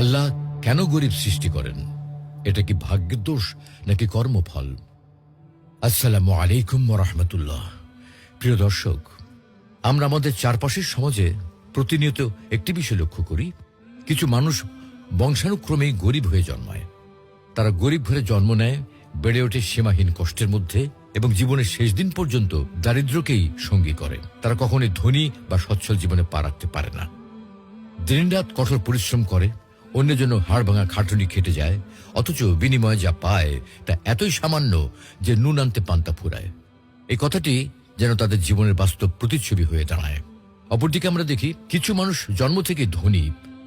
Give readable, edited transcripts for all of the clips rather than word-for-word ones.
আল্লাহ কেন গরিব সৃষ্টি করেন? এটা কি ভাগ্যের দোষ নাকি কর্মফল? আসসালামু আলাইকুম ওয়া রাহমাতুল্লাহ। প্রিয় দর্শক, আমরা আমাদের চারপাশের সমাজে প্রতিনিয়ত একটি বিষয় লক্ষ্য করি, কিছু মানুষ বংশানুক্রমেই গরিব হয়ে জন্মায়। তারা গরিব ঘরে জন্ম নেয়, বেড়ে ওঠে সীমাহীন কষ্টের মধ্যে এবং জীবনের শেষ দিন পর্যন্ত দারিদ্র্যকেই সঙ্গী করে। তারা কখনোই ধনী বা সচ্ছল জীবনে পা রাখতে পারে না। দিনরাত কঠোর পরিশ্রম করে, অন্যের জন্য হাড় ভাঙা খাটুনি খেটে যায়, অথচ বিনিময়ে যা পায় তা এতই সামান্য যে নুন আনতে পান্তা ফুরায়। এই কথাটি যেন তাদের জীবনের বাস্তব প্রতিচ্ছবি হয়ে দাঁড়ায়। অপরদিকে আমরা দেখি কিছু মানুষ জন্ম থেকে ধনী,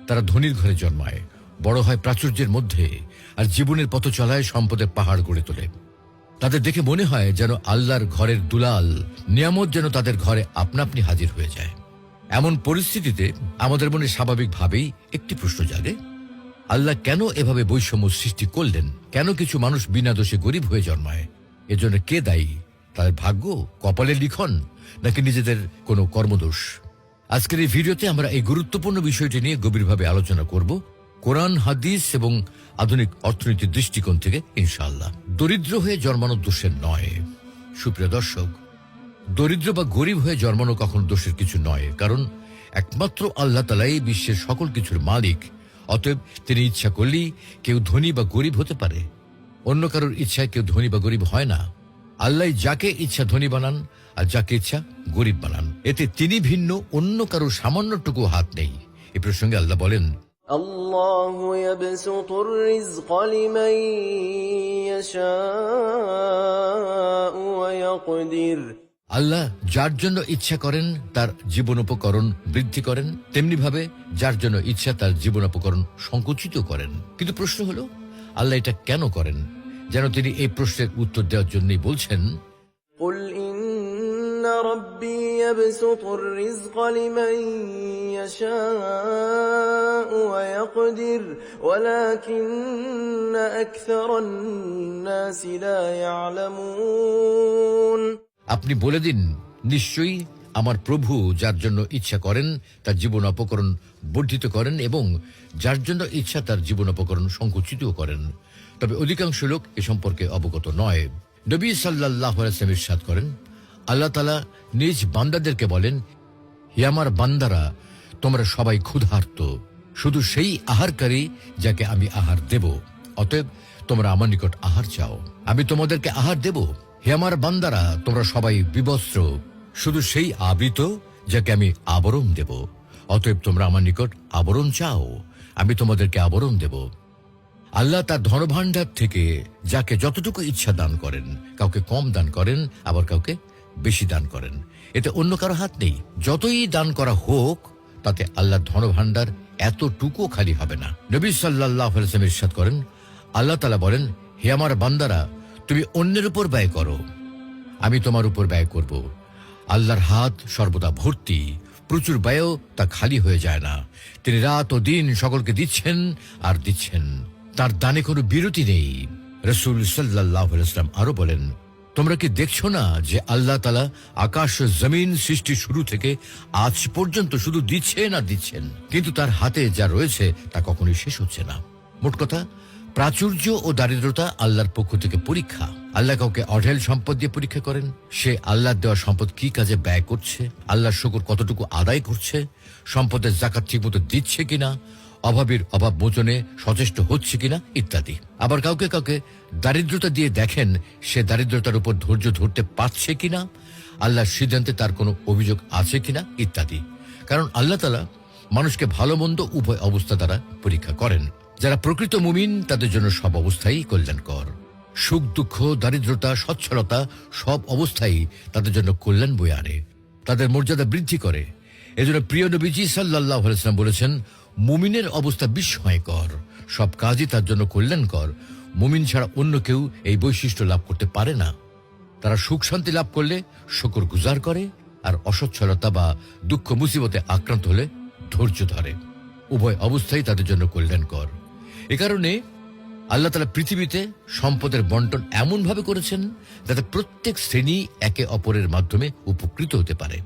তারা ধনীর ঘরে জন্মায়, বড় হয় প্রাচুর্যের মধ্যে, আর জীবনের পথ চলায় সম্পদের পাহাড় গড়ে তোলে। তাদের দেখে মনে হয় যেন আল্লাহর ঘরের দুলাল নিয়ামত যেন তাদের ঘরে আপনা আপনি হাজির হয়ে যায়। এমন পরিস্থিতিতে আমাদের মনে স্বাভাবিকভাবেই একটি প্রশ্ন জাগে, আল্লাহ কেন এভাবে বৈষম্য সৃষ্টি করলেন? কেন কিছু মানুষ বিনা দোষে গরিব হয়ে জন্মায়? এজন্য কে দায়ী? তাদের ভাগ্য, কপালের লিখন, নাকি নিজেদের কোনো কর্মদোষ? আজকের এই ভিডিওতে আমরা এই গুরুত্বপূর্ণ বিষয়টি নিয়ে গভীরভাবে আলোচনা করব, কোরআন, হাদিস এবং আধুনিক অর্থনীতির দৃষ্টিকোণ থেকে ইনশাআল্লাহ। দরিদ্র হয়ে জন্মানো দোষের নয়। সুপ্রিয় দর্শক, দরিদ্র বা গরিব হয়ে জন্মানো কখনো দোষের কিছু নয়, কারণ একমাত্র আল্লাহ তাআলাই বিশ্বের সকল কিছুর মালিক। অতএব তিনি ইচ্ছা করলেই কেউ ধনী বা গরিব হতে পারে। অন্য কারোর ইচ্ছায় কেউ ধনী বা গরিব হয় না। আল্লাহ যাকে ইচ্ছা ধনী বানান আর যাকে ইচ্ছা গরিব বানান। এতে তিনি ভিন্ন, অন্য কারোর সামান্যটুকু হাত নেই। এ প্রসঙ্গে আল্লাহ বলেন, আল্লাহু ইয়াবসুতুর রিজকা লিমান ইয়াশাউ ওয়া ইয়াকদির। আল্লাহ যার জন্য ইচ্ছা করেন তার জীবনোপকরণ বৃদ্ধি করেন, তেমনি ভাবে যার জন্য ইচ্ছা তার জীবনোপকরণ সংকুচিত করেন। কিন্তু প্রশ্ন হলো, আল্লাহ এটা কেন করেন? যেন তিনি এই প্রশ্নের উত্তর দেওয়ার জন্যই বলছেন, কুল ইন্না রাব্বী ইয়াবসুতুর রিজকা লিমান ইয়াশাউ ওয়া ইয়াকদির ওয়ালাকিন্না আকসারান নাসি লা ইয়ালামুন। আপনি বলে দিন, নিশ্চয়ই আমার প্রভু যার জন্য ইচ্ছা করেন তার জীবন অপকরণ বর্ধিত করেন এবং যার জন্য ইচ্ছা তার জীবন অপকরণ সংকুচিত করেন, তবে অধিকাংশ লোক এ সম্পর্কে অবগত নয়। নবী সাল্লাল্লাহু আলাইহি ওয়াসাল্লাম ইরশাদ করেন, আল্লাহ তাআলা নিজ বান্দাদেরকে বলেন, হে আমার বান্দারা, তোমরা সবাই ক্ষুধার্ত, শুধু সেই আহারকারী যাকে আমি আহার দেব। অতএব তোমরা আমার নিকট আহার চাও, আমি তোমাদেরকে আহার দেব। হে আমার বান্দারা, তোমরা সবাই বিবস্ত্র, শুধু সেই আবৃত যাকে আমি আবরণ দেব। অতএব তোমরা আমার নিকট আবরণ চাও, আমি তোমাদেরকে আবরণ দেব। আল্লাহ তার ধনভাণ্ডার থেকে যাকে যতটুকু ইচ্ছা দান করেন, কাউকে কম দান করেন, আবার কাউকে বেশি দান করেন। এতে অন্য কারো হাত নেই। যতই দান করা হোক, তাতে আল্লাহর ধনভাণ্ডার এতটুকু খালি হবে না। নবী সাল্লাল্লাহু আলাইহি ওয়াসাল্লাম ইরশাদ করেন, আল্লাহ তাআলা বলেন, হে আমার বান্দারা, তুমি অন্যের উপর ব্যয় করো, আমি তোমার উপর ব্যয় করব। আল্লাহর হাত সর্বদা ভর্তি, প্রচুর ব্যয়ও তা খালি হয়ে যায় না। তিনি রাত ও দিন সকলকে দিচ্ছেন আর দিচ্ছেন, তার দানে কোনো বিরতি নেই। রাসূল সাল্লাল্লাহু আলাইহি ওয়াসাল্লাম আরো বলেন, তোমরা কি দেখছো না যে আল্লাহ তাআলা আকাশ ও জমিন সৃষ্টি শুরু থেকে আজ পর্যন্ত শুধু দিচ্ছেন আর দিচ্ছেন, কিন্তু তার হাতে যা রয়েছে তা কখনোই শেষ হচ্ছে না। মোট কথা, প্রাচুর্য ও দারিদ্রতা আল্লাহর পক্ষ থেকে পরীক্ষা। আল্লাহ কাউকে অঢেল সম্পদ দিয়ে পরীক্ষা করেন, সে আল্লাহর দেওয়া সম্পদ কি কাজে ব্যয় করছে, আল্লাহর শুকর কতটুকু আদায় করছে, সম্পদের যাকাত ঠিকমতো দিচ্ছে কিনা, অভাবীর অভাব মোচনে সচেষ্ট হচ্ছে কিনা ইত্যাদি। আবার কাউকে কাউকে দারিদ্রতা দিয়ে দেখেন সে দারিদ্রতার উপর ধৈর্য ধরতে পারছে কিনা, আল্লাহর সিদ্ধান্তে তার কোনো অভিযোগ আছে কিনা ইত্যাদি। কারণ আল্লাহ তাআলা মানুষকে ভালো মন্দ উভয় অবস্থা দ্বারা পরীক্ষা করেন। যারা প্রকৃত মুমিন তাদের জন্য সব অবস্থাই কল্যাণকর। সুখ দুঃখ, দারিদ্রতা, সচ্ছলতা সব অবস্থাই তাদের জন্য কল্যাণ বয়ে আনে, তাদের মর্যাদা বৃদ্ধি করে। এজন্য প্রিয় নবীজি সাল্লাল্লাহু আলাইহি ওয়াসাল্লাম বলেছেন, মুমিনের অবস্থা বিস্ময়কর, সব কাজই তার জন্য কল্যাণকর। মুমিন ছাড়া অন্য কেউ এই বৈশিষ্ট্য লাভ করতে পারে না। তারা সুখ শান্তি লাভ করলে শুকর গুজার করে, আর অসচ্ছলতা বা দুঃখ মুসিবতে আক্রান্ত হলে ধৈর্য ধরে। উভয় অবস্থাই তাদের জন্য কল্যাণকর। এ কারণে আল্লাহ তাআলা পৃথিবীতে সম্পদের বন্টন এমন ভাবে করেছেন যাতে প্রত্যেক শ্রেণী একে অপরের মাধ্যমে উপকৃত হতে পারে।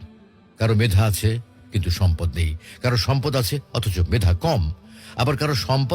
কারো মেধা আছে কিন্তু সম্পদ নেই, কারো সম্পদ আছে অথচ মেধা কম, আবার কারো সম্পদ